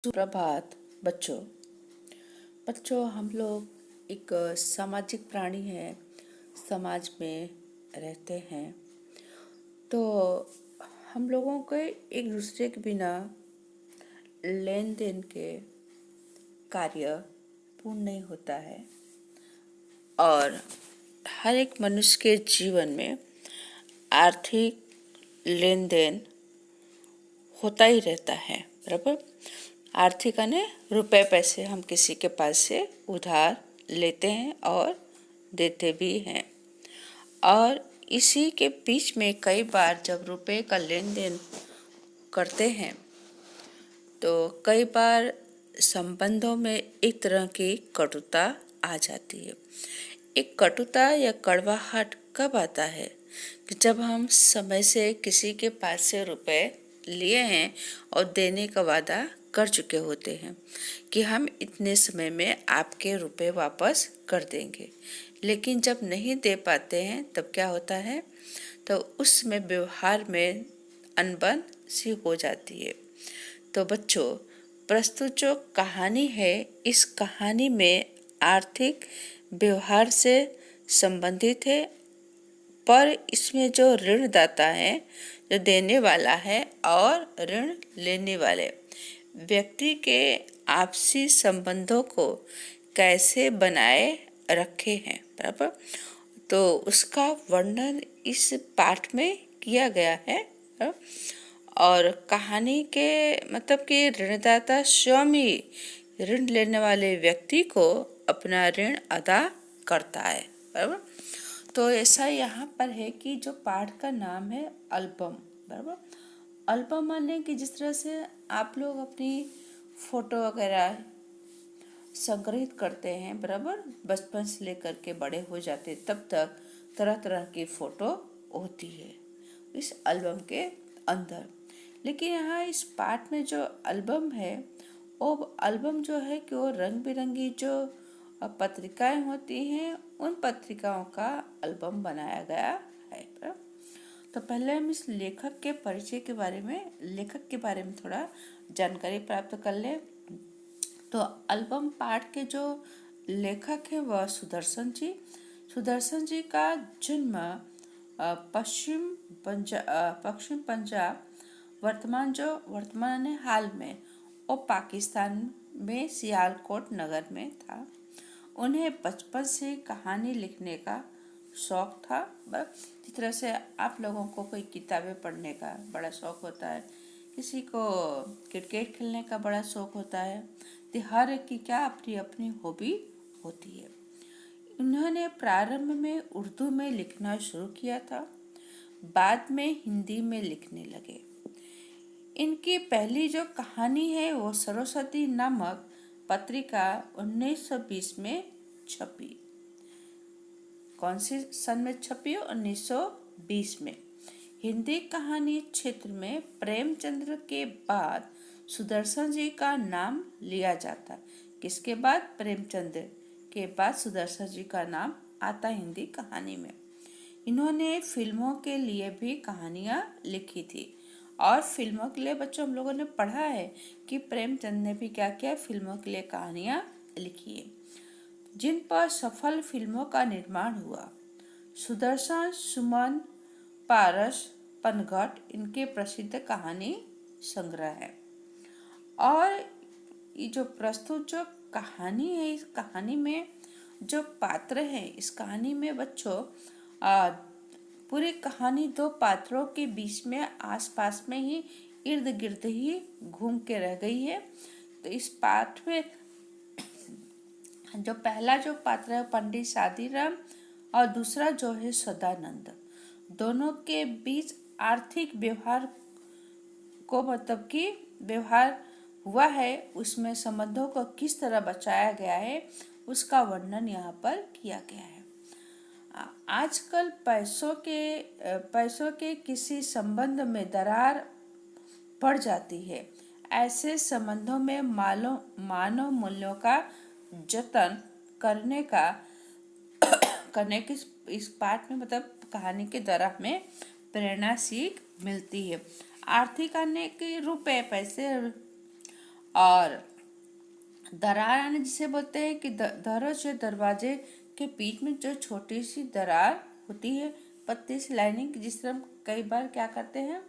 सुप्रभात बच्चों। हम लोग एक सामाजिक प्राणी हैं, समाज में रहते हैं। तो हम लोगों के एक दूसरे के बिना लेन देन के कार्य पूर्ण नहीं होता है और हर एक मनुष्य के जीवन में आर्थिक लेन देन होता ही रहता है। बराबर। आर्थिक यानी रुपए पैसे हम किसी के पास से उधार लेते हैं और देते भी हैं। और इसी के बीच में कई बार जब रुपए का लेन देन करते हैं तो कई बार संबंधों में एक तरह की कटुता आ जाती है। एक कटुता या कड़वाहट कब आता है कि जब हम समय से किसी के पास से रुपए लिए हैं और देने का वादा कर चुके होते हैं कि हम इतने समय में आपके रुपए वापस कर देंगे, लेकिन जब नहीं दे पाते हैं तब क्या होता है, तो उसमें व्यवहार में अनबन सी हो जाती है। तो बच्चों, प्रस्तुत जो कहानी है, इस कहानी में आर्थिक व्यवहार से संबंधित है, पर इसमें जो ऋणदाता है, जो देने वाला है, और ऋण लेने वाले व्यक्ति के आपसी संबंधों को कैसे बनाए रखे हैं। बराबर। तो उसका वर्णन इस पाठ में किया गया है। और कहानी के मतलब कि ऋणदाता स्वयं ही ऋण लेने वाले व्यक्ति को अपना ऋण अदा करता है। बराबर। तो ऐसा यहाँ पर है कि जो पाठ का नाम है एल्बम। बराबर। एल्बम माने कि जिस तरह से आप लोग अपनी फोटो वगैरह संग्रहित करते हैं, बराबर, बचपन से लेकर के बड़े हो जाते तब तक तरह तरह की फोटो होती है इस एल्बम के अंदर। लेकिन यहाँ इस पाठ में जो एल्बम है, वो एल्बम जो है कि वो रंग बिरंगी जो पत्रिकाएं होती हैं, उन पत्रिकाओं का एल्बम बनाया गया है। तो पहले हम इस लेखक के परिचय के बारे में थोड़ा जानकारी प्राप्त कर ले। तो एल्बम पाठ के जो लेखक है वह सुदर्शन जी का जन्म पश्चिम पंजाब वर्तमान हाल में वो पाकिस्तान में सियालकोट नगर में था। उन्हें बचपन से कहानी लिखने का शौक था। जिस तरह से आप लोगों को कोई किताबें पढ़ने का बड़ा शौक होता है, किसी को क्रिकेट खेलने का बड़ा शौक होता है, तो हर एक की क्या अपनी अपनी हॉबी होती है। उन्होंने प्रारंभ में उर्दू में लिखना शुरू किया था, बाद में हिंदी में लिखने लगे। इनकी पहली जो कहानी है वो सरस्वती नामक पत्रिका 1920 में छपी। कौन सी सन में छपी? 1920 में। हिंदी कहानी क्षेत्र में प्रेमचंद्र के बाद सुदर्शन जी का नाम लिया जाता। किसके बाद? प्रेमचंद्र के बाद सुदर्शन जी का नाम आता हिंदी कहानी में। इन्होंने फिल्मों के लिए भी कहानियां लिखी थी, और फिल्मों के लिए बच्चों हम लोगों ने पढ़ा है कि प्रेमचंद ने भी क्या किया, फिल्मों के लिए कहानियां लिखी है, जिन पर सफल फिल्मों का निर्माण हुआ। सुदर्शन, सुमन, पारस, पनघट इनके प्रसिद्ध कहानी संग्रह है। और ये जो प्रस्तुत जो कहानी है, इस कहानी में जो पात्र हैं, इस कहानी में बच्चों पूरी कहानी दो पात्रों के बीच में आसपास में ही इर्द गिर्द ही घूम के रह गई है। तो इस पाठ में जो पहला जो पात्र है पंडित शादीराम, और दूसरा जो है सदानंद, दोनों के बीच आर्थिक व्यवहार को मतलब कि व्यवहार हुआ है, उसमें संबंधों को किस तरह बचाया गया है उसका वर्णन यहाँ पर किया गया है। आजकल पैसों के किसी संबंध में दरार पड़ जाती है। ऐसे संबंधों में मानव मूल्यों का जतन करने की इस पाठ में मतलब कहानी के द्वारा हमें प्रेरणा सीख मिलती है। आर्थिक अन्य के रुपए पैसे और दरार आने जिसे बोलते हैं कि दरवाजे और दरवाजे के बीच में जो छोटी सी दरार होती है, पतली सी लाइनिंग, जिस तरह हम कई बार क्या करते हैं,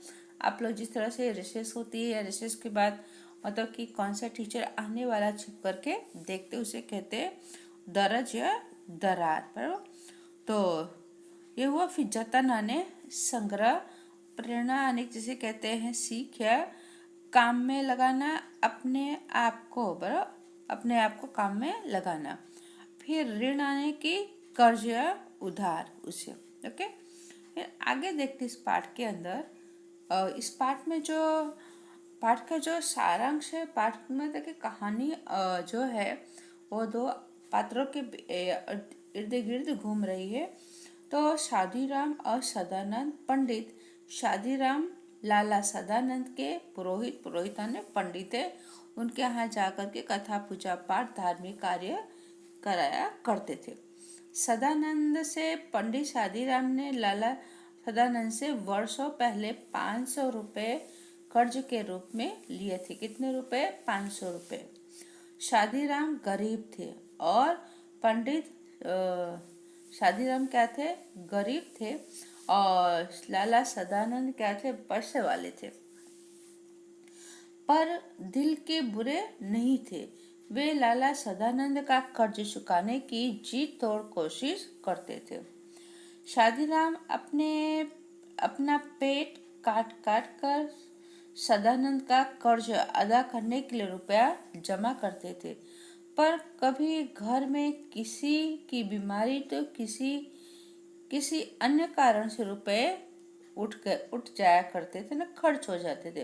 आप लोग जिस तरह से रिसेस होती है या रिसेस के बाद मतलब कि कौन सा टीचर आने वाला छिप करके देखते, उसे कहते हैं दरज या दरार। बराबर। तो ये हुआ। फिर जतन आने संग्रह, प्रेरणा आने जिसे कहते हैं सीख या काम में लगाना, अपने आप को, बराबर, अपने आप को काम में लगाना। फिर ऋण आने की कर्ज या उधार, उसे। ओके। फिर आगे देखते इस पाठ के अंदर। इस पाठ का जो सारांश है, पाठ में देखिए कहानी जो है वो दो पात्रों के इर्द गिर्द घूम रही है। तो शादीराम और सदानंद पंडित, शादीराम लाला सदानंद के पुरोहित ने पंडित है, उनके यहाँ जाकर के कथा पूजा पाठ धार्मिक कार्य कराया करते थे। सदानंद से पंडित शादीराम ने लाला सदानंद से वर्षों पहले 500 रुपये कर्ज के रूप में लिए थे। कितने रुपए? 500 रुपये। शादीराम गरीब थे और पंडित शादीराम क्या थे? गरीब थे। और लाला सदानंद क्या थे? पैसे वाले थे, पर दिल के बुरे नहीं थे। वे लाला सदानंद का कर्ज चुकाने की जी तोड़ कोशिश करते थे। शादीराम अपना पेट काट काट कर सदानंद का कर्ज अदा करने के लिए रुपया जमा करते थे, पर कभी घर में किसी की बीमारी तो किसी अन्य कारण से रुपए उठ जाया करते थे ना, खर्च हो जाते थे।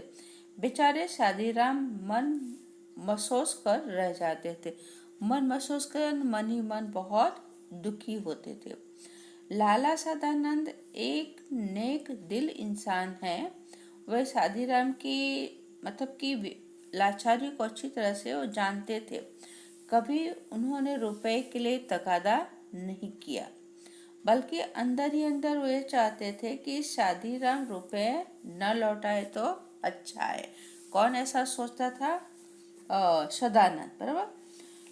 बेचारे शादीराम मन महसूस कर रह जाते थे। मन महसूस कर मन ही मन बहुत दुखी होते थे। लाला सदानंद एक नेक दिल इंसान है। वह शादीराम की मतलब की लाचारी को अच्छी तरह से वो जानते थे। कभी उन्होंने रुपए के लिए तकादा नहीं किया, बल्कि अंदर ही अंदर वे चाहते थे कि शादीराम रुपए न लौटाए तो अच्छा है। कौन ऐसा सोचता था? सदानंद। बराबर।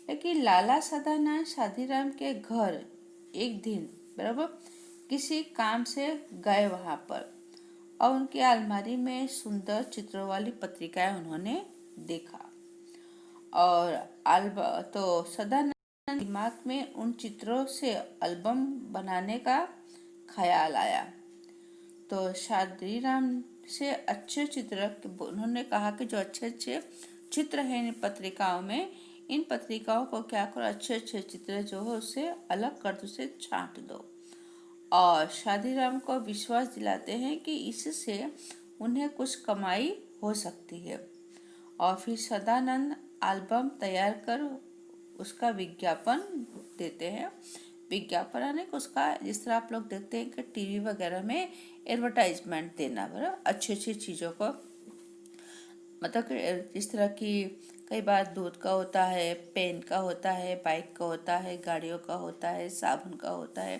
लेकिन लाला सदानंद शादीराम के घर एक दिन, बराबर, किसी काम से गए वहां पर, और उनकी अलमारी में सुंदर चित्रों वाली पत्रिकाएं उन्होंने देखा। और तो सदानंद दिमाग में उन चित्रों से एल्बम बनाने का ख्याल आया। तो शादीराम से अच्छे चित्र, उन्होंने कहा कि जो अच्छे अच्छे चित्र हैं इन पत्रिकाओं में, इन पत्रिकाओं को क्या करो, अच्छे अच्छे चित्र जो है उससे अलग कर दो, उसे छांट दो। और शादीराम को विश्वास दिलाते हैं कि इससे उन्हें कुछ कमाई हो सकती है। और फिर सदानंद एल्बम तैयार कर उसका विज्ञापन देते हैं। विज्ञापन यानी उसका, जिस तरह आप लोग देखते हैं कि टीवी वगैरह में एडवर्टाइजमेंट देना, बराबर, अच्छी अच्छी चीज़ों को, मतलब जिस तरह की कई बार दूध का होता है, पेन का होता है, बाइक का होता है, गाड़ियों का होता है, साबुन का होता है,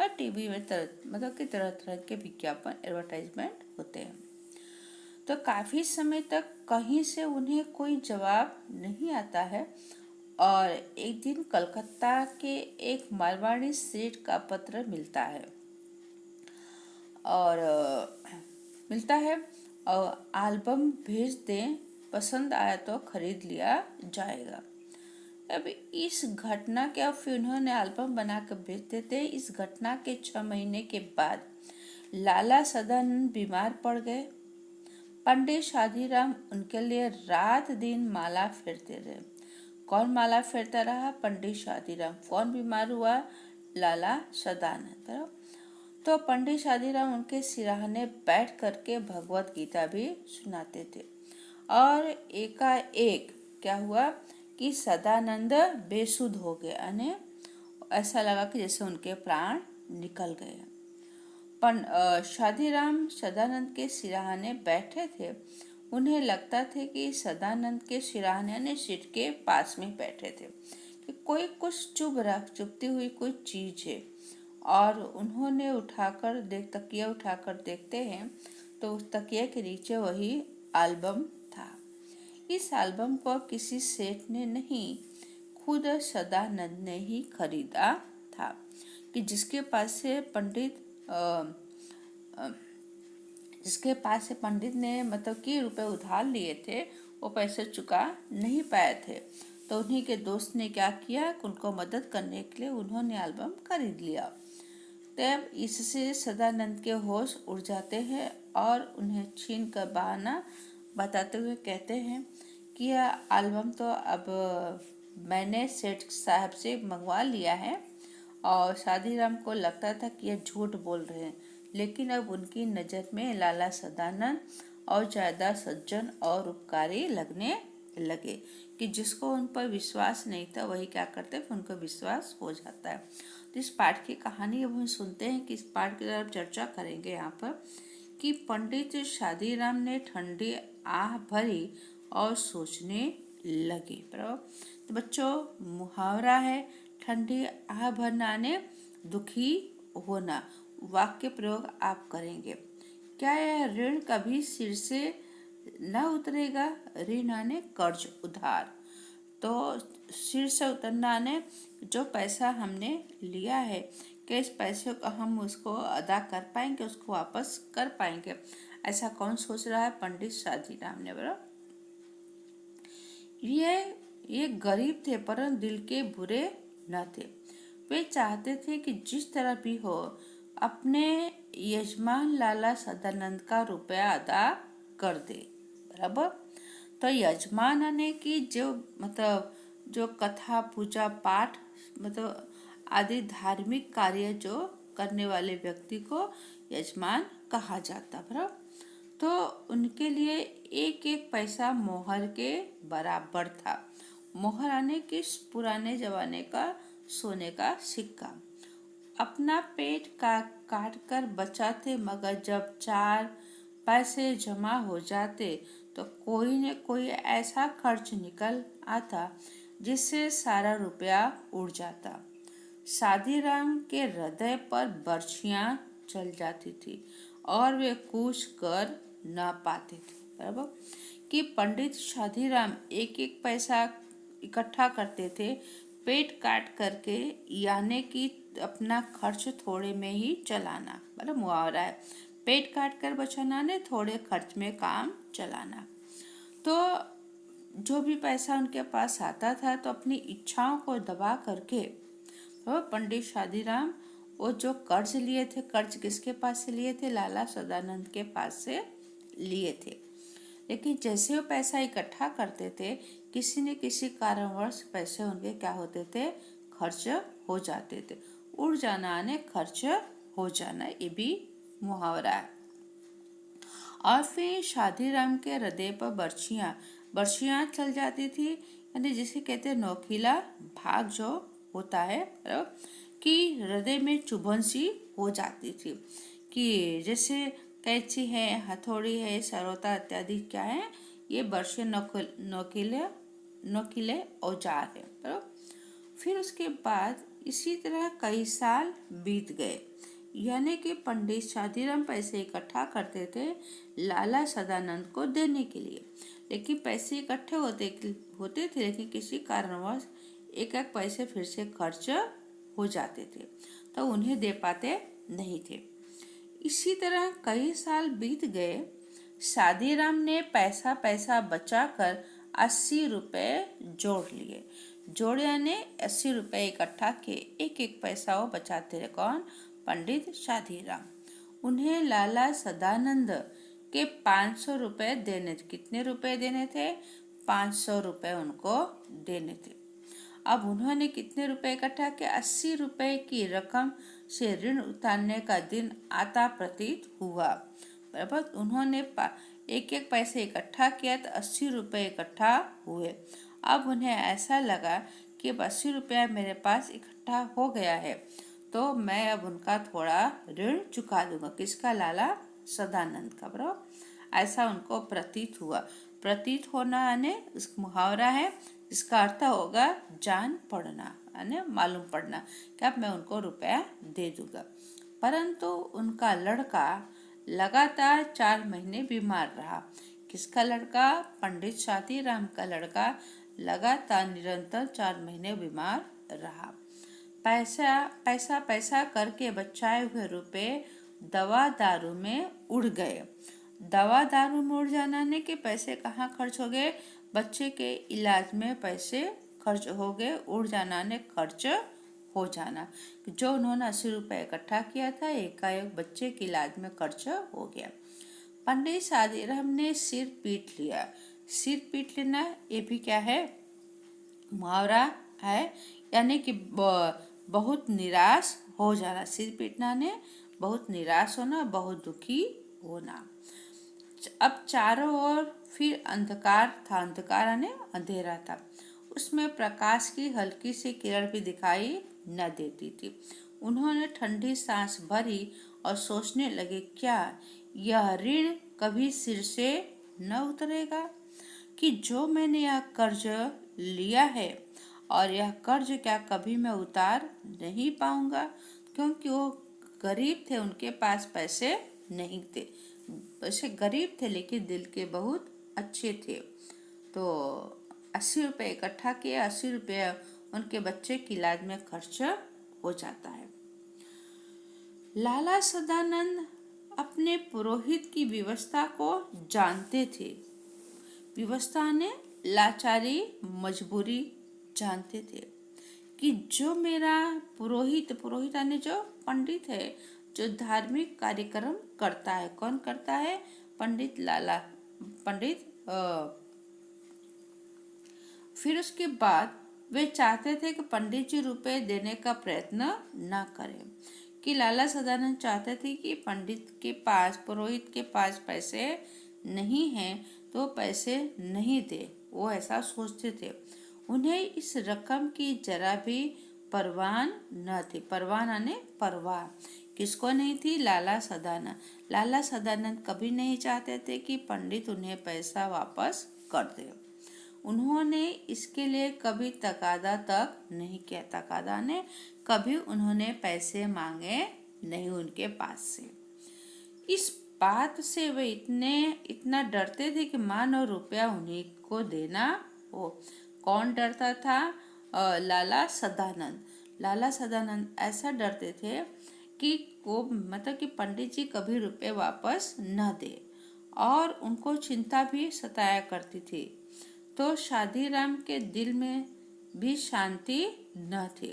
और टीवी में मतलब कि तरह तरह के विज्ञापन एडवर्टाइजमेंट होते हैं। तो काफ़ी समय तक कहीं से उन्हें कोई जवाब नहीं आता है। और एक दिन कलकत्ता के एक मारवाड़ी सेठ का पत्र मिलता है और एल्बम भेज दें, पसंद आया तो खरीद लिया जाएगा। अब इस घटना के, अब फिर उन्होंने एल्बम बना कर भेज देते। इस घटना के 6 महीने के बाद लाला सदानंद बीमार पड़ गए। पंडित शादीराम उनके लिए रात दिन माला फेरते रहे। कौन माला फेरता रहा? पंडित शादीराम। कौन बीमार हुआ? लाला सदानंद। तो पंडित शादीराम उनके सिरहाने बैठ करके भगवत गीता भी सुनाते थे। और एकाएक क्या हुआ कि सदानंद बेसुध हो गए, यानी ऐसा लगा कि जैसे उनके प्राण निकल गए। शादीराम सदानंद के सिरहाने बैठे थे। उन्हें लगता था कि सदानंद के सिरहाने यानी सीट के पास में बैठे थे, कि कोई कुछ चुभती हुई कोई चीज है। और उन्होंने तकिया उठाकर देखते हैं तो उस तकिया के नीचे वही एल्बम था। इस एल्बम को किसी सेठ ने नहीं, खुद सदानंद ने ही खरीदा था। कि जिसके पास से पंडित ने मतलब कि रुपए उधार लिए थे, वो पैसे चुका नहीं पाए थे। तो उन्हीं के दोस्त ने क्या किया, उनको मदद करने के लिए उन्होंने एल्बम खरीद लिया। तब इससे सदानंद के होश उड़ जाते हैं और उन्हें छीन कर बहाना बताते हुए कहते हैं कि यह एल्बम तो अब मैंने सेठ साहब से मंगवा लिया है। और शादीराम को लगता था कि यह झूठ बोल रहे हैं, लेकिन अब उनकी नज़र में लाला सदानंद और ज़्यादा सज्जन और उपकारी लगने लगे। कि जिसको उन पर विश्वास नहीं था वही क्या करते हैं, उनको विश्वास हो जाता है। तो इस पाठ की कहानी अब हम सुनते हैं कि इस पाठ की तरफ चर्चा करेंगे यहाँ पर कि पंडित शादीराम ने ठंडी आह भरी और सोचने लगे। तो बच्चों, मुहावरा है ठंडी आह भरना ने दुखी होना। वाक्य प्रयोग आप करेंगे। क्या यह ऋण कभी सिर से न उतरेगा? ऋण आने कर्ज, उधार। तो सिर से उतरना आने जो पैसा हमने लिया है, क्या इस पैसे को हम उसको अदा कर पाएंगे, उसको वापस कर पाएंगे? ऐसा कौन सोच रहा है? पंडित शादीराम ने। बराबर। ये गरीब थे परंतु दिल के बुरे न थे। वे चाहते थे कि जिस तरह भी हो अपने यजमान लाला सदानंद का रुपया अदा कर दे। बराबर। तो यजमान आने की जो कथा, पूजा पाठ आदि धार्मिक कार्य जो करने वाले व्यक्ति को यजमान कहा जाता। बराबर। तो उनके लिए एक एक पैसा मोहर के बराबर था। मोहर आने की पुराने जमाने का सोने का सिक्का। अपना पेट का काट कर बचाते, मगर जब 4 पैसे जमा हो जाते तो कोई न कोई ऐसा खर्च निकल आता जिससे सारा रुपया उड़ जाता। शादीराम के हृदय पर बर्छियां चल जाती थी और वे कुछ कर न पाते थे। बराबर। कि पंडित शादीराम एक एक पैसा इकट्ठा करते थे, पेट काट करके, यानी कि अपना खर्च थोड़े में ही चलाना। मतलब मुहावरा है, पेट काट कर बचाना ने थोड़े खर्च में काम चलाना। तो जो भी पैसा उनके पास आता था तो अपनी इच्छाओं को दबा करके तो पंडित शादीराम वो जो कर्ज लिए थे, कर्ज किसके पास से लिए थे? लाला सदानंद के पास से लिए थे। लेकिन जैसे वो पैसा इकट्ठा करते थे, किसी न किसी कारणवश पैसे उनके क्या होते थे? खर्च हो जाते थे। उड़ जाना आने खर्च हो जाना, ये भी मुहावरा है। और फिर शादीराम के हृदय पर बर्छियां चल जाती थी, यानी जिसे कहते हैं नोकीला भाग जो होता है, कि हृदय में चुभन सी हो जाती थी। कि जैसे कैंची है, हथौड़ी है, सरोता इत्यादि क्या है, ये बर्छे नोकीले औजार है। बराबर। फिर उसके बाद इसी तरह कई साल बीत गए, यानी कि पंडित शादीराम पैसे इकट्ठा करते थे लाला सदानंद को देने के लिए। लेकिन पैसे इकट्ठे होते थे, लेकिन किसी कारणवश एक एक पैसे फिर से खर्च हो जाते थे, तो उन्हें दे पाते नहीं थे। इसी तरह कई साल बीत गए। शादीराम ने पैसा पैसा बचाकर 80 रुपए जोड़ लिए। जोड़े ने 80 रुपए इकट्ठा किए, एक एक पैसा वो बचाते रहे। कौन? पंडित शादीराम। उन्हें लाला सदानंद के 500 रुपए देने थे। कितने रुपए देने थे? 500 रुपए उनको देने थे। अब उन्होंने कितने रुपए इकट्ठा किए? 80 रुपए की रकम से ऋण उतारने का दिन आता प्रतीत हुआ। बराबर। उन्होंने एक एक पैसे इकट्ठा किया तो 80 रुपए इकट्ठा हुए। अब उन्हें ऐसा लगा कि अब 80 रुपया मेरे पास इकट्ठा हो गया है, तो मैं अब उनका थोड़ा ऋण चुका दूंगा। किसका? लाला सदानंद का। बराबर। ऐसा उनको प्रतीत हुआ। प्रतीत होना यानी उस मुहावरा है, इसका अर्थ होगा जान पड़ना, यानी मालूम पड़ना कि अब मैं उनको रुपया दे दूंगा। परंतु उनका लड़का लगातार 4 महीने बीमार रहा। किसका लड़का? पंडित शादीराम का लड़का लगातार निरंतर 4 महीने बीमार रहा। पैसा पैसा पैसा करके बचाए हुए रुपए दवा दारू में उड़ गए। दवा दारू में उड़ जाना ने के पैसे कहाँ खर्च हो गए? बच्चे के इलाज में पैसे खर्च हो गए। उड़ जाना ने खर्च हो जाना, जो उन्होंने 80 रुपये इकट्ठा किया था एकाएक बच्चे के इलाज में खर्च हो गया। पंडित शादीराम ने सिर पीट लिया। सिर पीट लेना ये भी क्या है? मुहावरा है, यानी कि बहुत निराश हो जाना। सिर पीटना ने बहुत निराश होना, बहुत दुखी होना। अब चारों ओर फिर अंधकार था। अंधकार यानी अंधेरा था। उसमें प्रकाश की हल्की सी किरण भी दिखाई न देती थी। उन्होंने ठंडी सांस भरी और सोचने लगे, क्या यह ऋण कभी सिर से न उतरेगा? कि जो मैंने यह कर्ज लिया है और यह कर्ज क्या कभी मैं उतार नहीं पाऊंगा? क्योंकि वो गरीब थे, उनके पास पैसे नहीं थे। वैसे गरीब थे लेकिन दिल के बहुत अच्छे थे। तो 80 रुपये इकट्ठा किए। 80 रुपये उनके बच्चे के इलाज में खर्च हो जाता है। लाला सदानंद अपने पुरोहित की व्यवस्था को जानते थे। व्यवस्था ने लाचारी, मजबूरी जानते थे कि जो मेरा पुरोहित यानी जो पंडित है, जो धार्मिक कार्यक्रम करता है। कौन करता है? पंडित फिर उसके बाद वे चाहते थे कि पंडित जी रुपए देने का प्रयत्न न करें। कि लाला सदानंद चाहते थे कि पंडित के पास, पुरोहित के पास पैसे नहीं हैं तो पैसे नहीं दे। वो ऐसा सोचते थे। उन्हें इस रकम की जरा भी परवाह न थी। परवाह ने परवाह किसको नहीं थी? लाला सदानंद। लाला सदानंद कभी नहीं चाहते थे कि पंडित उन्हें पैसा वापस कर दे। उन्होंने इसके लिए कभी तकादा तक नहीं किया। तकादा ने कभी उन्होंने पैसे मांगे नहीं उनके पास से। इस बात से वे इतना डरते थे कि मानो रुपया उन्हीं को देना हो। कौन डरता था? लाला सदानंद। लाला सदानंद ऐसा डरते थे कि कि पंडित जी कभी रुपए वापस न दे, और उनको चिंता भी सताया करती थी। तो शादीराम के दिल में भी शांति न थी।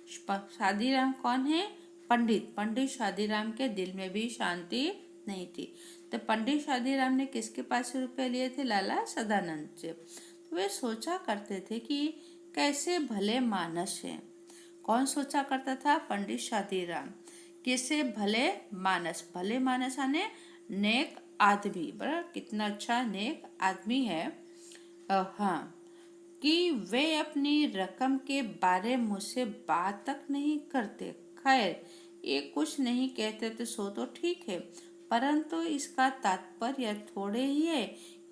शादीराम कौन है? पंडित शादीराम के दिल में भी शांति नहीं थी। तो पंडित शादीराम ने किसके पास से रुपए लिए थे? लाला सदानंद से। तो वे सोचा करते थे कि कैसे भले मानस हैं। कौन सोचा करता था? पंडित शादीराम। कैसे भले मानस आने नेक आदमी। बड़ा कितना अच्छा नेक आदमी है। हाँ, कि वे अपनी रकम के बारे मुझसे बात तक नहीं करते। खैर, ये कुछ नहीं कहते तो सो तो ठीक है, परंतु इसका तात्पर्य थोड़े ही है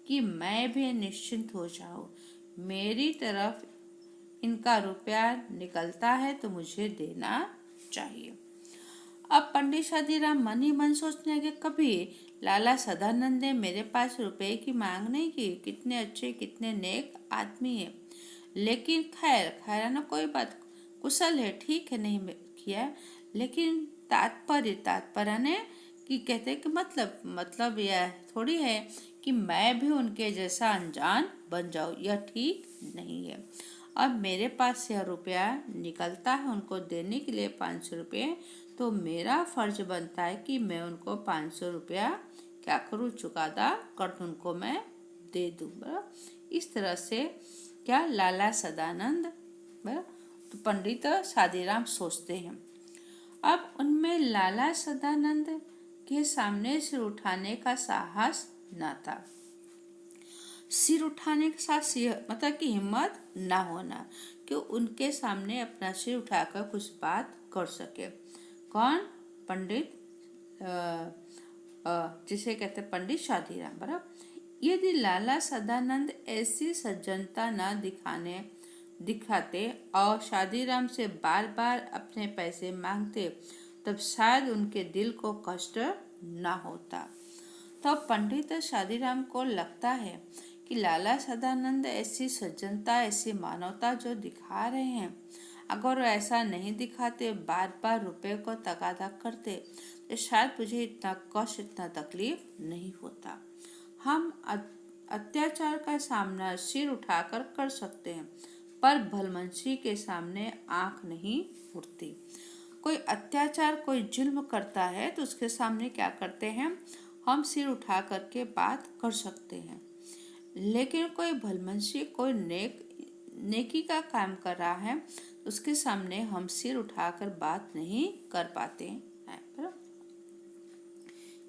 कि मैं भी निश्चिंत हो जाऊं। मेरी तरफ इनका रुपया निकलता है तो मुझे देना चाहिए। अब पंडित शादीराम मन ही मन सोचने लगे, कभी लाला सदानंद ने मेरे पास रुपए की मांग नहीं की। कितने अच्छे, कितने नेक आदमी है। लेकिन खैर ना, कोई बात, कुशल है, ठीक है, नहीं किया। लेकिन तात्पर्य ने कि कहते कि मतलब यह थोड़ी है कि मैं भी उनके जैसा अनजान बन जाऊं। यह ठीक नहीं है। अब मेरे पास यह रुपया निकलता है उनको देने के लिए 500 रुपये, तो मेरा फर्ज बनता है कि मैं उनको 500 रुपया क्या करूँ? चुकादा कर दूं, उनको मैं दे दूँ। इस तरह से क्या लाला सदानंद, तो पंडित शादीराम सोचते हैं। अब उनमें लाला सदानंद के सामने सिर उठाने का साहस न था। सिर उठाने के साथ कि हिम्मत ना होना कि उनके सामने अपना सिर उठाकर कुछ बात कर सके। कौन? पंडित, जिसे कहते पंडित शादीराम। बराबर। यदि लाला सदानंद ऐसी सज्जनता न दिखाते और शादीराम से बार बार अपने पैसे मांगते, तब शायद उनके दिल को कष्ट न होता। तो पंडित शादीराम को लगता है कि लाला सदानंद ऐसी सज्जनता, ऐसी मानवता जो दिखा रहे हैं, अगर वो ऐसा नहीं दिखाते, बार बार रुपए को तगादा करते, तो शायद मुझे इतना कष्ट, इतना तकलीफ नहीं होता। हम अत्याचार का सामना सिर उठाकर कर सकते हैं, पर भलमनसी के सामने आंख नहीं उठती। कोई अत्याचार, कोई जुल्म करता है तो उसके सामने क्या करते हैं, हम सिर उठा करके बात कर सकते हैं। लेकिन कोई भलमनसी, कोई नेकी का काम कर रहा है, उसके सामने हम सिर उठाकर बात नहीं कर पाते हैं।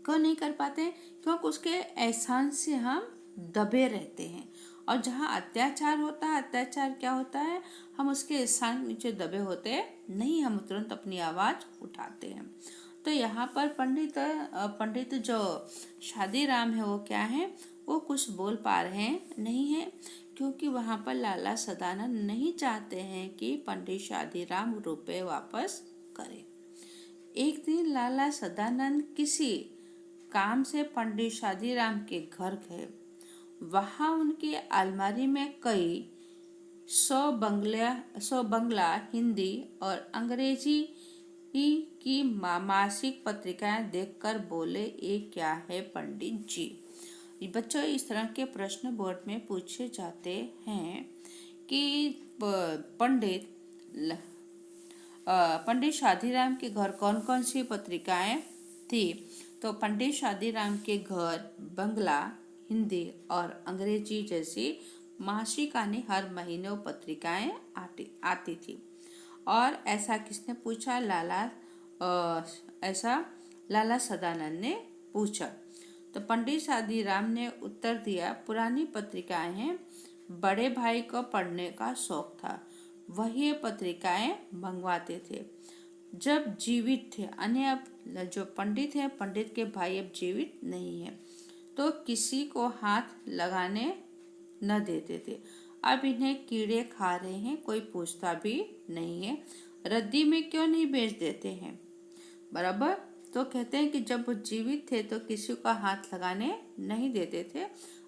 क्यों नहीं कर पाते? क्योंकि उसके एहसान से हम दबे रहते हैं। और जहाँ अत्याचार होता है, अत्याचार क्या होता है, हम उसके एहसान नीचे दबे होते नहीं, हम तुरंत अपनी आवाज़ उठाते हैं। तो यहाँ पर पंडित जो शादीराम है वो क्या है, वो कुछ बोल पा रहे नहीं है, क्योंकि वहाँ पर लाला सदानंद नहीं चाहते हैं कि पंडित शादीराम रुपए वापस करें। एक दिन लाला सदानंद किसी काम से पंडित शादीराम के घर गए। वहाँ उनकी अलमारी में कई 100 बंगला, हिंदी और अंग्रेजी की मासिक पत्रिकाएं देखकर बोले, ये क्या है पंडित जी? बच्चों, इस तरह के प्रश्न बोर्ड में पूछे जाते हैं कि पंडित शादीराम के घर कौन कौन सी पत्रिकाएं थी। तो पंडित शादीराम के घर बंगला, हिंदी और अंग्रेजी जैसी मासिक यानी हर महीने वो पत्रिकाएं आती थी। और ऐसा किसने पूछा? लाला सदानंद ने पूछा। तो पंडित शादीराम ने उत्तर दिया, पुरानी पत्रिकाएं हैं, बड़े भाई को पढ़ने का शौक था, वही ये पत्रिकाएं मंगवाते थे जब जीवित थे। यानी अब जो पंडित है, पंडित के भाई अब जीवित नहीं है, तो किसी को हाथ लगाने न देते थे। अब इन्हें कीड़े खा रहे हैं, कोई पूछता भी नहीं है, रद्दी में क्यों नहीं बेच देते हैं? बराबर। तो कहते हैं कि जब वो जीवित थे तो किसी का हाथ लगाने नहीं देते थे।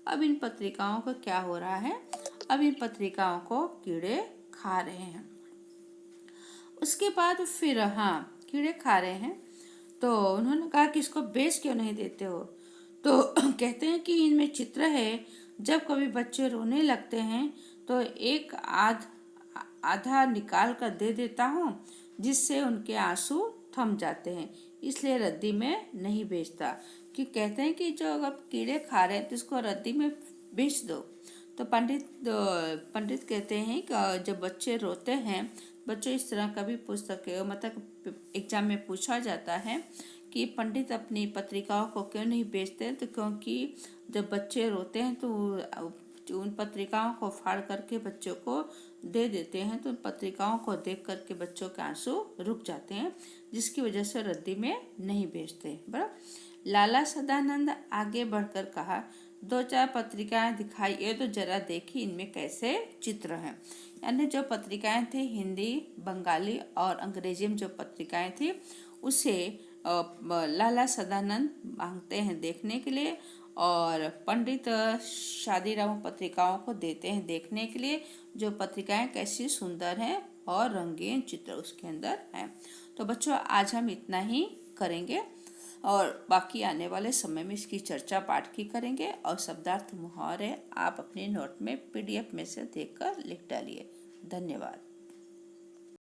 अब इन पत्रिकाओं को क्या हो रहा है, अब इन पत्रिकाओं को कीड़े खा रहे हैं। उसके बाद फिर कीड़े खा रहे हैं, तो उन्होंने कहा कि इसको बेच क्यों नहीं देते हो? तो कहते हैं कि इनमें चित्र है, जब कभी बच्चे रोने लगते हैं तो एक आधा निकाल कर दे देता हूँ, जिससे उनके आंसू थम जाते हैं, इसलिए रद्दी में नहीं बेचता। कि कहते हैं कि जो अगर कीड़े खा रहे हैं तो इसको रद्दी में बेच दो। तो पंडित कहते हैं कि जब बच्चे रोते हैं, बच्चों इस तरह का भी पुस्तक मतलब एग्जाम में पूछा जाता है कि पंडित अपनी पत्रिकाओं को क्यों नहीं बेचते? तो क्योंकि जब बच्चे रोते हैं तो उन पत्रिकाओं को फाड़ करके बच्चों को दे देते हैं, तो उन पत्रिकाओं को देख करके बच्चों के आंसू रुक जाते हैं, जिसकी वजह से रद्दी में नहीं बेचते। बराबर। लाला सदानंद आगे बढ़कर कहा, 2-4 पत्रिकाएं दिखाइए तो जरा देखिए इनमें कैसे चित्र हैं। यानी जो पत्रिकाएं थी, हिंदी, बंगाली और अंग्रेजी में जो पत्रिकाएं थी, उसे लाला सदानंद मांगते हैं देखने के लिए, और पंडित शादीराम पत्रिकाओं को देते हैं देखने के लिए, जो पत्रिकाएं कैसी सुंदर हैं और रंगीन चित्र उसके अंदर हैं। तो बच्चों, आज हम इतना ही करेंगे और बाकी आने वाले समय में इसकी चर्चा पाठ की करेंगे। और शब्दार्थ मुहावरे आप अपने नोट में PDF में से देखकर लिख डालिए। धन्यवाद।